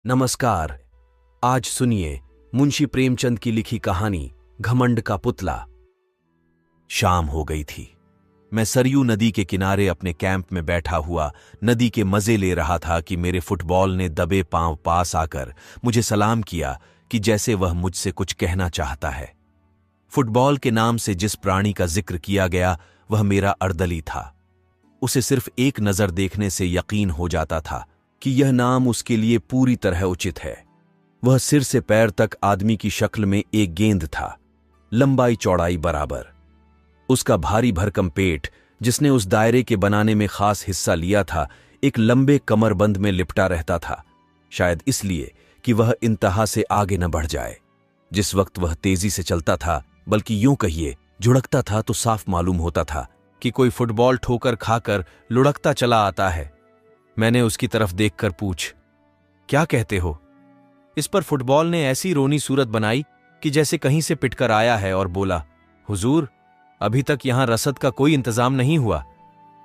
नमस्कार। आज सुनिए मुंशी प्रेमचंद की लिखी कहानी घमंड का पुतला। शाम हो गई थी। मैं सरयू नदी के किनारे अपने कैंप में बैठा हुआ नदी के मजे ले रहा था कि मेरे फुटबॉल ने दबे पांव पास आकर मुझे सलाम किया कि जैसे वह मुझसे कुछ कहना चाहता है। फुटबॉल के नाम से जिस प्राणी का जिक्र किया गया वह मेरा अर्दली था। उसे सिर्फ एक नजर देखने से यकीन हो जाता था कि यह नाम उसके लिए पूरी तरह उचित है। वह सिर से पैर तक आदमी की शक्ल में एक गेंद था, लंबाई चौड़ाई बराबर। उसका भारी भरकम पेट, जिसने उस दायरे के बनाने में खास हिस्सा लिया था, एक लंबे कमरबंद में लिपटा रहता था, शायद इसलिए कि वह इंतहा से आगे न बढ़ जाए। जिस वक्त वह तेजी से चलता था, बल्कि यूं कहिए झुड़कता था, तो साफ मालूम होता था कि कोई फुटबॉल ठोकर खाकर लुढ़कता चला आता है। मैंने उसकी तरफ देखकर पूछ, क्या कहते हो? इस पर फुटबॉल ने ऐसी रोनी सूरत बनाई कि जैसे कहीं से पिटकर आया है और बोला, हुजूर, अभी तक यहां रसद का कोई इंतजाम नहीं हुआ।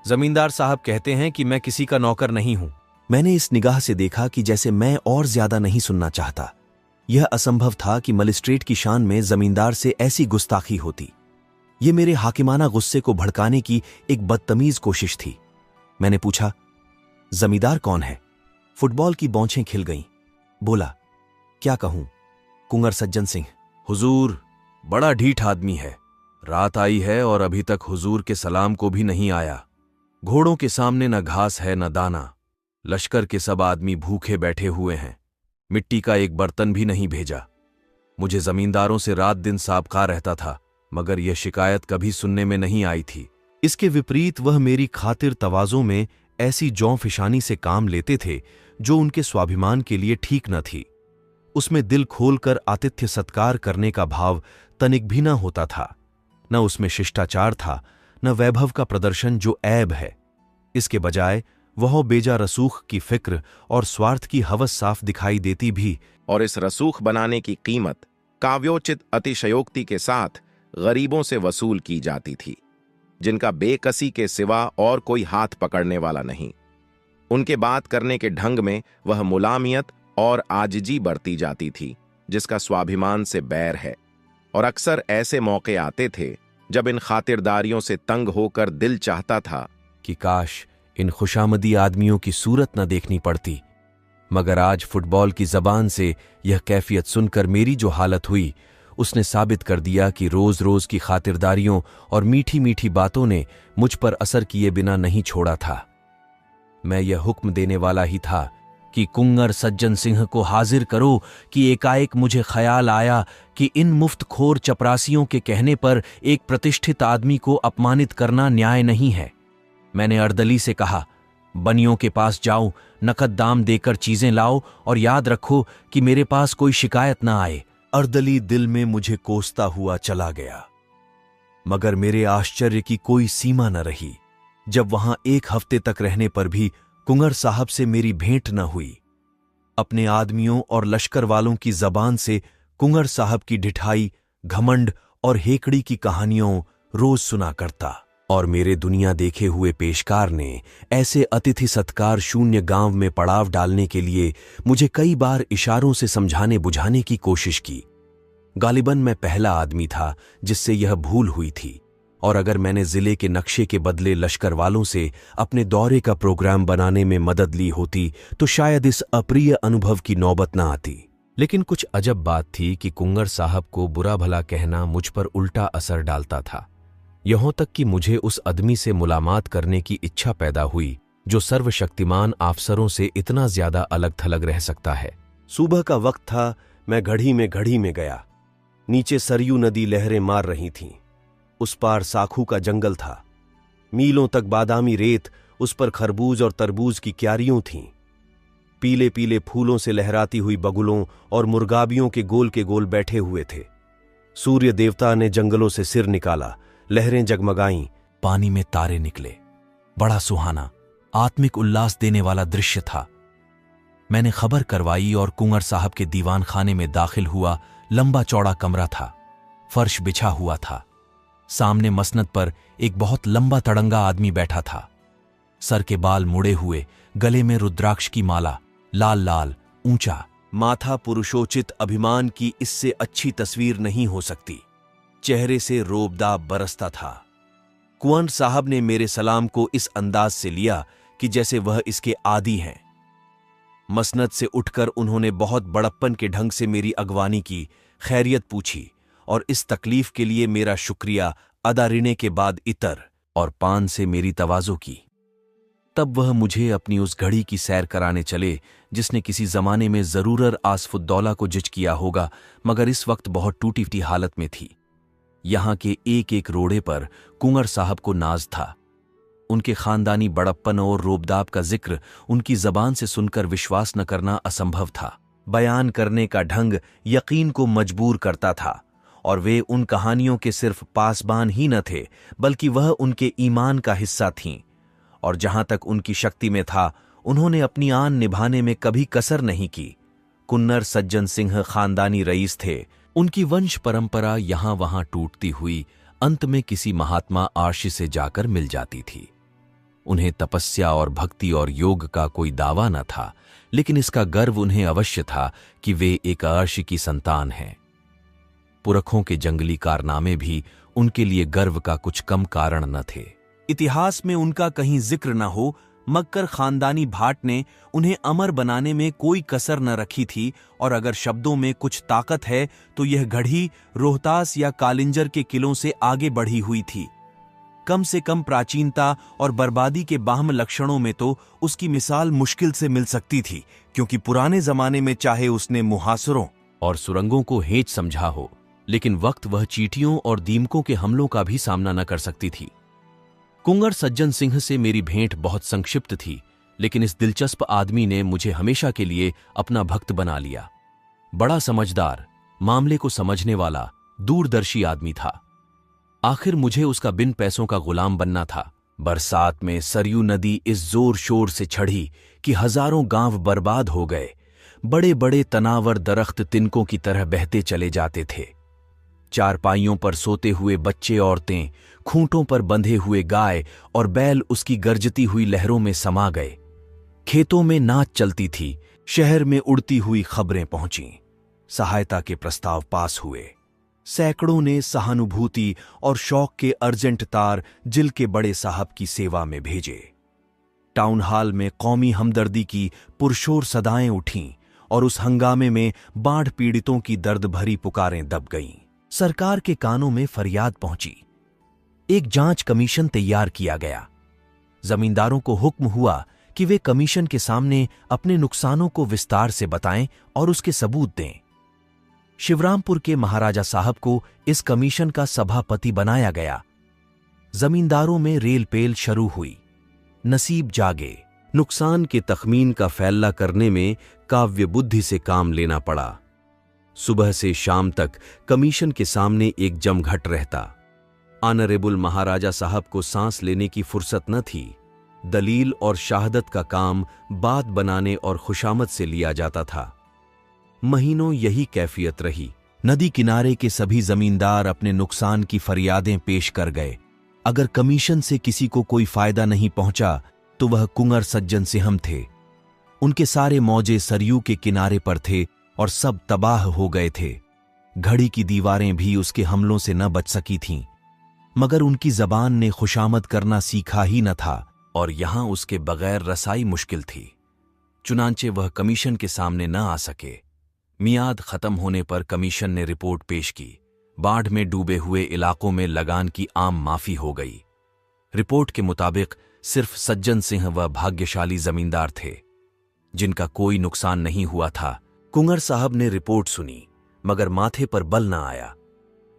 जमींदार साहब कहते हैं कि मैं किसी का नौकर नहीं हूं। मैंने इस निगाह से देखा कि जैसे मैं और ज्यादा नहीं सुनना चाहता। यह असंभव था कि मजिस्ट्रेट की शान में जमींदार से ऐसी गुस्ताखी होती। यह मेरे हाकिमाना गुस्से को भड़काने की एक बदतमीज कोशिश थी। मैंने पूछा, जमींदार कौन है? फुटबॉल की बौछें खिल गईं। बोला, क्या कहूं? कुंवर सज्जन सिंह। हुजूर, बड़ा ढीठ आदमी है। रात आई है और अभी तक हुजूर के सलाम को भी नहीं आया। घोड़ों के सामने न घास है न दाना। लश्कर के सब आदमी भूखे बैठे हुए हैं। मिट्टी का एक बर्तन भी नहीं भेजा। मुझे जमींदारों से रात दिन साबका रहता था, मगर यह शिकायत कभी सुनने में नहीं आई थी। इसके विपरीत वह मेरी खातिर तवाज़ों में ऐसी जौं-फिशानी से काम लेते थे जो उनके स्वाभिमान के लिए ठीक न थी। उसमें दिल खोलकर आतिथ्य सत्कार करने का भाव तनिक भी न होता था। न उसमें शिष्टाचार था, न वैभव का प्रदर्शन जो ऐब है। इसके बजाय वह बेजा रसूख की फिक्र और स्वार्थ की हवस साफ दिखाई देती भी। और इस रसूख बनाने की कीमत काव्योचित अतिशयोक्ति के साथ गरीबों से वसूल की जाती थी, जिनका बेकसी के सिवा और कोई हाथ पकड़ने वाला नहीं। उनके बात करने के ढंग में वह मुलामियत और आजिजी बरती जाती थी, जिसका स्वाभिमान से बैर है। और अक्सर ऐसे मौके आते थे जब इन खातिरदारियों से तंग होकर दिल चाहता था कि काश इन खुशामदी आदमियों की सूरत न देखनी पड़ती। मगर आज फुटबॉल की जबान से यह कैफियत सुनकर मेरी जो हालत हुई, उसने साबित कर दिया कि रोज रोज की खातिरदारियों और मीठी मीठी बातों ने मुझ पर असर किए बिना नहीं छोड़ा था। मैं यह हुक्म देने वाला ही था कि कुंवर सज्जन सिंह को हाजिर करो कि एकाएक मुझे ख्याल आया कि इन मुफ्तखोर चपरासियों के कहने पर एक प्रतिष्ठित आदमी को अपमानित करना न्याय नहीं है। मैंने अर्दली से कहा, बनियों के पास जाओ, नकद दाम देकर चीजें लाओ और याद रखो कि मेरे पास कोई शिकायत ना आए। अर्दली दिल में मुझे कोसता हुआ चला गया। मगर मेरे आश्चर्य की कोई सीमा न रही जब वहां एक हफ्ते तक रहने पर भी कुंवर साहब से मेरी भेंट न हुई। अपने आदमियों और लश्कर वालों की जबान से कुंवर साहब की ढिठाई, घमंड और हेकड़ी की कहानियों रोज सुना करता। और मेरे दुनिया देखे हुए पेशकार ने ऐसे अतिथि सत्कार शून्य गांव में पड़ाव डालने के लिए मुझे कई बार इशारों से समझाने बुझाने की कोशिश की। गालिबन मैं पहला आदमी था जिससे यह भूल हुई थी, और अगर मैंने जिले के नक्शे के बदले लश्कर वालों से अपने दौरे का प्रोग्राम बनाने में मदद ली होती तो शायद इस अप्रिय अनुभव की नौबत न आती। लेकिन कुछ अजब बात थी कि कुंवर साहब को बुरा भला कहना मुझ पर उल्टा असर डालता था। यहों तक कि मुझे उस आदमी से मुलाकात करने की इच्छा पैदा हुई जो सर्वशक्तिमान अफसरों से इतना ज्यादा अलग थलग रह सकता है। सुबह का वक्त था। मैं घड़ी में गया। नीचे सरयू नदी लहरें मार रही थीं। उस पार साखू का जंगल था। मीलों तक बादामी रेत, उस पर खरबूज और तरबूज की क्यारियों थीं। पीले पीले फूलों से लहराती हुई बगुलों और मुर्गाबियों के गोल बैठे हुए थे। सूर्य देवता ने जंगलों से सिर निकाला। लहरें जगमगाईं, पानी में तारे निकले। बड़ा सुहाना, आत्मिक उल्लास देने वाला दृश्य था। मैंने खबर करवाई और कुंवर साहब के दीवान खाने में दाखिल हुआ। लंबा चौड़ा कमरा था, फर्श बिछा हुआ था। सामने मसनद पर एक बहुत लंबा तड़ंगा आदमी बैठा था। सर के बाल मुड़े हुए, गले में रुद्राक्ष की माला, लाल लाल ऊंचा, माथा पुरुषोचित अभिमान की इससे अच्छी तस्वीर नहीं हो सकती। चेहरे से रोबदाब बरसता था। कुंवर साहब ने मेरे सलाम को इस अंदाज से लिया कि जैसे वह इसके आदी हैं। मसनद से उठकर उन्होंने बहुत बड़प्पन के ढंग से मेरी अगवानी की, खैरियत पूछी और इस तकलीफ के लिए मेरा शुक्रिया अदा करने के बाद इतर और पान से मेरी तवाज़ो की। तब वह मुझे अपनी उस घड़ी की सैर कराने चले जिसने किसी जमाने में जरूर आसफुद्दौला को जिच किया होगा, मगर इस वक्त बहुत टूटी फूटी हालत में थी। यहां के एक एक रोड़े पर कुंवर साहब को नाज था। उनके खानदानी बड़प्पन और रोबदाब का जिक्र उनकी जबान से सुनकर विश्वास न करना असंभव था। बयान करने का ढंग यकीन को मजबूर करता था, और वे उन कहानियों के सिर्फ पासबान ही न थे, बल्कि वह उनके ईमान का हिस्सा थीं। और जहां तक उनकी शक्ति में था, उन्होंने अपनी आन निभाने में कभी कसर नहीं की। कुन्नर सज्जन सिंह खानदानी रईस थे। उनकी वंश परंपरा यहां वहां टूटती हुई अंत में किसी महात्मा आर्षि से जाकर मिल जाती थी। उन्हें तपस्या और भक्ति और योग का कोई दावा न था, लेकिन इसका गर्व उन्हें अवश्य था कि वे एक आर्षि की संतान हैं। पुरखों के जंगली कारनामे भी उनके लिए गर्व का कुछ कम कारण न थे। इतिहास में उनका कहीं जिक्र न हो, मगर खानदानी भाट ने उन्हें अमर बनाने में कोई कसर न रखी थी, और अगर शब्दों में कुछ ताकत है तो यह घड़ी रोहतास या कालिंजर के किलों से आगे बढ़ी हुई थी। कम से कम प्राचीनता और बर्बादी के बाह्य लक्षणों में तो उसकी मिसाल मुश्किल से मिल सकती थी, क्योंकि पुराने जमाने में चाहे उसने मुहासरों और सुरंगों को हेच समझा हो, लेकिन वक्त वह चींटियों और दीमकों के हमलों का भी सामना न कर सकती थी। कुंवर सज्जन सिंह से मेरी भेंट बहुत संक्षिप्त थी, लेकिन इस दिलचस्प आदमी ने मुझे हमेशा के लिए अपना भक्त बना लिया। बड़ा समझदार, मामले को समझने वाला, दूरदर्शी आदमी था। आखिर मुझे उसका बिन पैसों का गुलाम बनना था। बरसात में सरयू नदी इस जोर शोर से चढ़ी कि हजारों गांव बर्बाद हो गए। बड़े बड़े तनावर दरख्त तिनकों की तरह बहते चले जाते थे। चारपाइयों पर सोते हुए बच्चे, औरतें, खूंटों पर बंधे हुए गाय और बैल उसकी गरजती हुई लहरों में समा गए। खेतों में नाच चलती थी, शहर में उड़ती हुई खबरें पहुंचीं। सहायता के प्रस्ताव पास हुए। सैकड़ों ने सहानुभूति और शौक के अर्जेंट तार जिल के बड़े साहब की सेवा में भेजे। टाउन हॉल में कौमी हमदर्दी की पुरशोर सदाएं उठीं, और उस हंगामे में बाढ़ पीड़ितों की दर्द भरी पुकारें दब गईं। सरकार के कानों में फरियाद पहुंची। एक जांच कमीशन तैयार किया गया। जमींदारों को हुक्म हुआ कि वे कमीशन के सामने अपने नुकसानों को विस्तार से बताएं और उसके सबूत दें। शिवरामपुर के महाराजा साहब को इस कमीशन का सभापति बनाया गया। जमींदारों में रेल-पेल शुरू हुई। नसीब जागे। नुकसान के तखमीन का फैसला करने में काव्य बुद्धि से काम लेना पड़ा। सुबह से शाम तक कमीशन के सामने एक जमघट रहता। ऑनरेबल महाराजा साहब को सांस लेने की फुर्सत न थी। दलील और शहादत का काम बात बनाने और खुशामद से लिया जाता था। महीनों यही कैफियत रही। नदी किनारे के सभी जमींदार अपने नुकसान की फरियादें पेश कर गए। अगर कमीशन से किसी को कोई फायदा नहीं पहुंचा तो वह कुंवर सज्जन सिंह थे। उनके सारे मौजे सरयू के किनारे पर थे और सब तबाह हो गए थे। घड़ी की दीवारें भी उसके हमलों से न बच सकी थीं, मगर उनकी जबान ने खुशामद करना सीखा ही न था, और यहां उसके बगैर रसाई मुश्किल थी। चुनांचे वह कमीशन के सामने न आ सके। मियाद खत्म होने पर कमीशन ने रिपोर्ट पेश की। बाढ़ में डूबे हुए इलाकों में लगान की आम माफी हो गई। रिपोर्ट के मुताबिक सिर्फ सज्जन सिंह व भाग्यशाली जमींदार थे जिनका कोई नुकसान नहीं हुआ था। कुंवर साहब ने रिपोर्ट सुनी, मगर माथे पर बल न आया।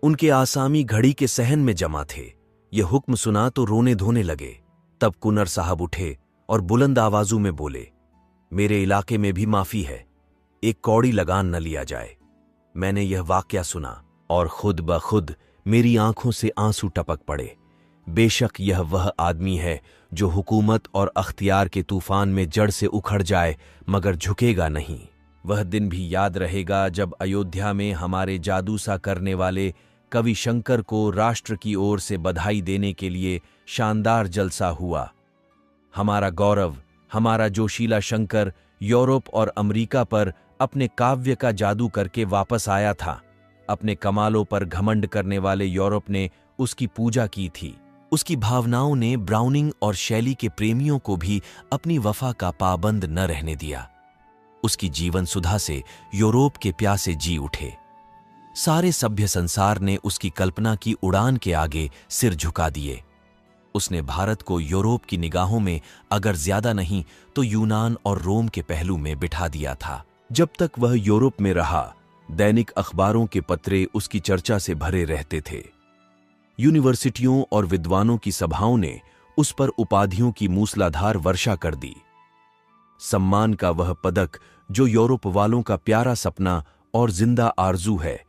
उनके आसामी घड़ी के सहन में जमा थे। यह हुक्म सुना तो रोने धोने लगे। तब कुंवर साहब उठे और बुलंद आवाजों में बोले, मेरे इलाके में भी माफी है, एक कौड़ी लगान न लिया जाए। मैंने यह वाकया सुना और खुद ब खुद मेरी आंखों से आंसू टपक पड़े। बेशक यह वह आदमी है जो हुकूमत और अख्तियार के तूफान में जड़ से उखड़ जाए मगर झुकेगा नहीं। वह दिन भी याद रहेगा जब अयोध्या में हमारे जादू सा करने वाले कवि शंकर को राष्ट्र की ओर से बधाई देने के लिए शानदार जलसा हुआ। हमारा गौरव, हमारा जोशीला शंकर यूरोप और अमेरिका पर अपने काव्य का जादू करके वापस आया था। अपने कमालों पर घमंड करने वाले यूरोप ने उसकी पूजा की थी। उसकी भावनाओं ने ब्राउनिंग और शैली के प्रेमियों को भी अपनी वफा का पाबंद न रहने दिया। उसकी जीवन सुधा से यूरोप के प्यासे जी उठे। सारे सभ्य संसार ने उसकी कल्पना की उड़ान के आगे सिर झुका दिए। उसने भारत को यूरोप की निगाहों में अगर ज्यादा नहीं तो यूनान और रोम के पहलू में बिठा दिया था। जब तक वह यूरोप में रहा, दैनिक अखबारों के पत्रे उसकी चर्चा से भरे रहते थे। यूनिवर्सिटियों और विद्वानों की सभाओं ने उस पर उपाधियों की मूसलाधार वर्षा कर दी। सम्मान का वह पदक जो यूरोप वालों का प्यारा सपना और जिंदा आरजू है,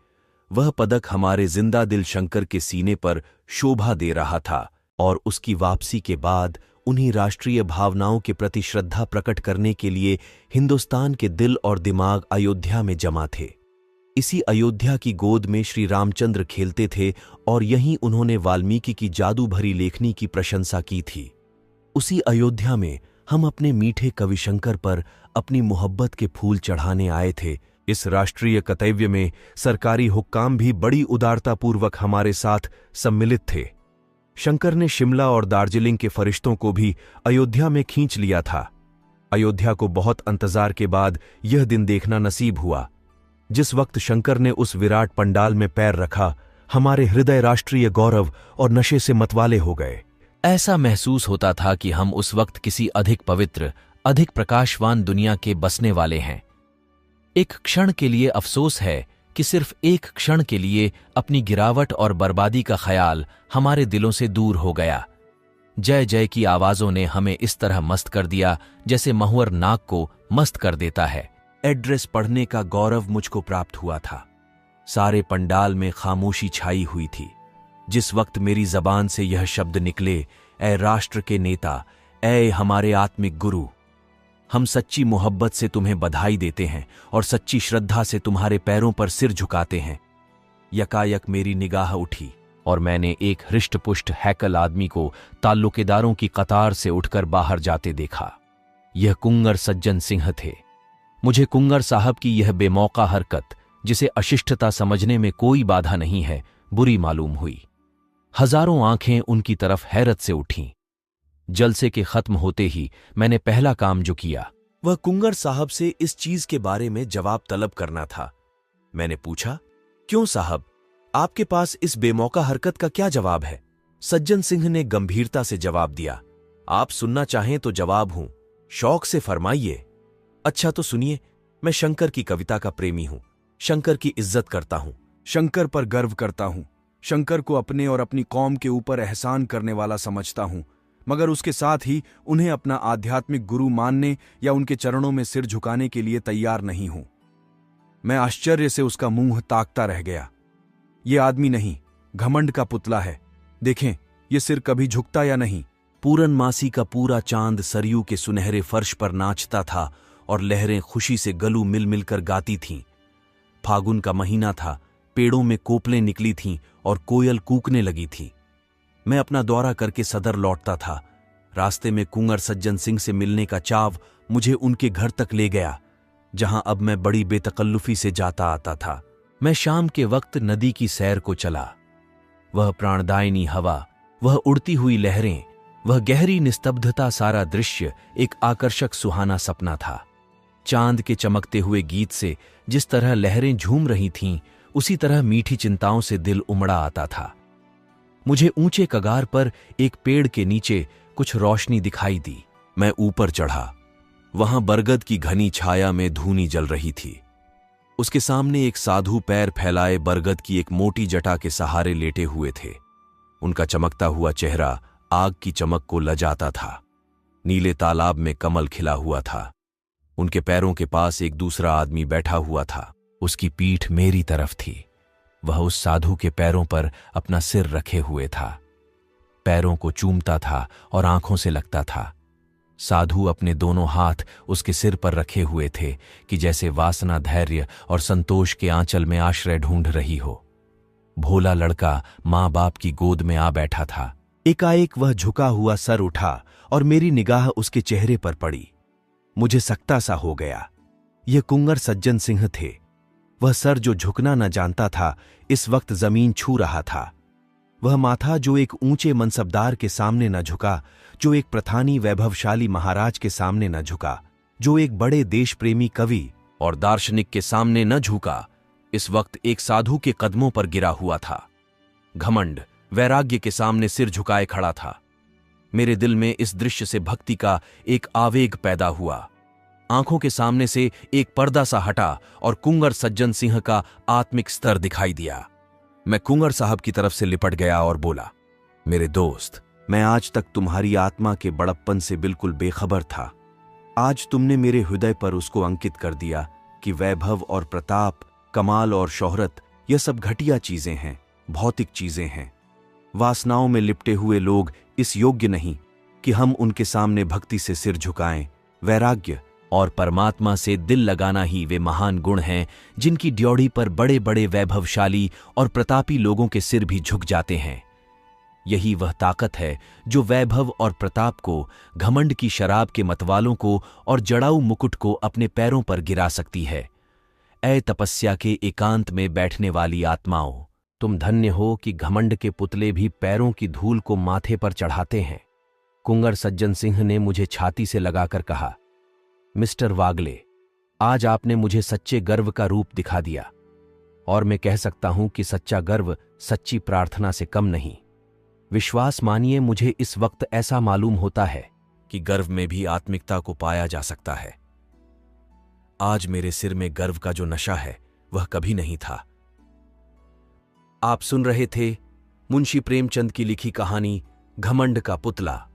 वह पदक हमारे जिंदा दिल शंकर के सीने पर शोभा दे रहा था। और उसकी वापसी के बाद उन्हीं राष्ट्रीय भावनाओं के प्रति श्रद्धा प्रकट करने के लिए हिंदुस्तान के दिल और दिमाग अयोध्या में जमा थे। इसी अयोध्या की गोद में श्री रामचंद्र खेलते थे और यहीं उन्होंने वाल्मीकि की जादू भरी लेखनी की प्रशंसा की थी। उसी अयोध्या में हम अपने मीठे कविशंकर पर अपनी मोहब्बत के फूल चढ़ाने आए थे। इस राष्ट्रीय कर्तव्य में सरकारी हुक्काम भी बड़ी उदारतापूर्वक हमारे साथ सम्मिलित थे। शंकर ने शिमला और दार्जिलिंग के फरिश्तों को भी अयोध्या में खींच लिया था। अयोध्या को बहुत इंतजार के बाद यह दिन देखना नसीब हुआ। जिस वक्त शंकर ने उस विराट पंडाल में पैर रखा, हमारे हृदय राष्ट्रीय गौरव और नशे से मतवाले हो गए। ऐसा महसूस होता था कि हम उस वक्त किसी अधिक पवित्र, अधिक प्रकाशवान दुनिया के बसने वाले हैं। एक क्षण के लिए अफसोस है कि सिर्फ एक क्षण के लिए अपनी गिरावट और बर्बादी का ख्याल हमारे दिलों से दूर हो गया। जय जय की आवाजों ने हमें इस तरह मस्त कर दिया जैसे महुअर नाक को मस्त कर देता है। एड्रेस पढ़ने का गौरव मुझको प्राप्त हुआ था। सारे पंडाल में खामोशी छाई हुई थी। जिस वक्त मेरी जबान से यह शब्द निकले, ऐ राष्ट्र के नेता, ऐ हमारे आत्मिक गुरु, हम सच्ची मोहब्बत से तुम्हें बधाई देते हैं और सच्ची श्रद्धा से तुम्हारे पैरों पर सिर झुकाते हैं। यकायक मेरी निगाह उठी और मैंने एक हृष्टपुष्ट हैकल आदमी को ताल्लुकेदारों की कतार से उठकर बाहर जाते देखा। यह कुंगर सज्जन सिंह थे। मुझे कुंगर साहब की यह बेमौका हरकत, जिसे अशिष्टता समझने में कोई बाधा नहीं है, बुरी मालूम हुई। हजारों आंखें उनकी तरफ हैरत से उठीं। जलसे के खत्म होते ही मैंने पहला काम जो किया वह कुंगर साहब से इस चीज के बारे में जवाब तलब करना था। मैंने पूछा, क्यों साहब, आपके पास इस बेमौका हरकत का क्या जवाब है? सज्जन सिंह ने गंभीरता से जवाब दिया, आप सुनना चाहें तो जवाब हूं, शौक से फरमाइए। अच्छा तो सुनिए, मैं शंकर की कविता का प्रेमी हूं, शंकर की इज्जत करता हूं, शंकर पर गर्व करता हूं, शंकर को अपने और अपनी कौम के ऊपर एहसान करने वाला समझता हूं, मगर उसके साथ ही उन्हें अपना आध्यात्मिक गुरु मानने या उनके चरणों में सिर झुकाने के लिए तैयार नहीं हूं। मैं आश्चर्य से उसका मुंह ताकता रह गया। ये आदमी नहीं, घमंड का पुतला है। देखें, ये सिर कभी झुकता या नहीं। पूरनमासी का पूरा चांद सरयू के सुनहरे फर्श पर नाचता था और लहरें खुशी से गलू मिल मिलकर गाती थीं। फागुन का महीना था, पेड़ों में कोपलें निकली थीं और कोयल कूकने लगी थी। मैं अपना दौरा करके सदर लौटता था। रास्ते में कुंवर सज्जन सिंह से मिलने का चाव मुझे उनके घर तक ले गया, जहां अब मैं बड़ी बेतकल्लुफी से जाता आता था। मैं शाम के वक्त नदी की सैर को चला। वह प्राणदायिनी हवा, वह उड़ती हुई लहरें, वह गहरी निस्तब्धता, सारा दृश्य एक आकर्षक सुहाना सपना था। चांद के चमकते हुए गीत से जिस तरह लहरें झूम रही थीं, उसी तरह मीठी चिंताओं से दिल उमड़ा आता था। मुझे ऊंचे कगार पर एक पेड़ के नीचे कुछ रोशनी दिखाई दी। मैं ऊपर चढ़ा। वहां बरगद की घनी छाया में धूनी जल रही थी। उसके सामने एक साधु पैर फैलाए बरगद की एक मोटी जटा के सहारे लेटे हुए थे। उनका चमकता हुआ चेहरा आग की चमक को लजाता था। नीले तालाब में कमल खिला हुआ था। उनके पैरों के पास एक दूसरा आदमी बैठा हुआ था। उसकी पीठ मेरी तरफ थी। वह उस साधु के पैरों पर अपना सिर रखे हुए था, पैरों को चूमता था और आंखों से लगता था। साधु अपने दोनों हाथ उसके सिर पर रखे हुए थे कि जैसे वासना धैर्य और संतोष के आंचल में आश्रय ढूंढ रही हो। भोला लड़का मां बाप की गोद में आ बैठा था। एकाएक वह झुका हुआ सर उठा और मेरी निगाह उसके चेहरे पर पड़ी। मुझे सकता सा हो गया। ये कुंवर सज्जन सिंह थे। वह सर जो झुकना न जानता था, इस वक्त जमीन छू रहा था। वह माथा जो एक ऊंचे मनसबदार के सामने न झुका, जो एक प्रधानी वैभवशाली महाराज के सामने न झुका, जो एक बड़े देश प्रेमी कवि और दार्शनिक के सामने न झुका, इस वक्त एक साधु के कदमों पर गिरा हुआ था। घमंड वैराग्य के सामने सिर झुकाए खड़ा था। मेरे दिल में इस दृश्य से भक्ति का एक आवेग पैदा हुआ। आंखों के सामने से एक पर्दा सा हटा और कुंवर सज्जन सिंह का आत्मिक स्तर दिखाई दिया। मैं कुंवर साहब की तरफ से लिपट गया और बोला, मेरे दोस्त, मैं आज तक तुम्हारी आत्मा के बड़प्पन से बिल्कुल बेखबर था। आज तुमने मेरे हृदय पर उसको अंकित कर दिया कि वैभव और प्रताप, कमाल और शोहरत, यह सब घटिया चीजें हैं, भौतिक चीजें हैं। वासनाओं में लिपटे हुए लोग इस योग्य नहीं कि हम उनके सामने भक्ति से सिर झुकाएं। वैराग्य और परमात्मा से दिल लगाना ही वे महान गुण हैं जिनकी ड्योढ़ी पर बड़े बड़े वैभवशाली और प्रतापी लोगों के सिर भी झुक जाते हैं। यही वह ताकत है जो वैभव और प्रताप को, घमंड की शराब के मतवालों को और जड़ाऊ मुकुट को अपने पैरों पर गिरा सकती है। ऐ तपस्या के एकांत में बैठने वाली आत्माओं, तुम धन्य हो कि घमंड के पुतले भी पैरों की धूल को माथे पर चढ़ाते हैं। कुंवर सज्जन सिंह ने मुझे छाती से लगाकर कहा, मिस्टर वागले, आज आपने मुझे सच्चे गर्व का रूप दिखा दिया, और मैं कह सकता हूं कि सच्चा गर्व सच्ची प्रार्थना से कम नहीं। विश्वास मानिए, मुझे इस वक्त ऐसा मालूम होता है कि गर्व में भी आत्मिकता को पाया जा सकता है। आज मेरे सिर में गर्व का जो नशा है वह कभी नहीं था। आप सुन रहे थे मुंशी प्रेमचंद की लिखी कहानी घमंड का पुतला।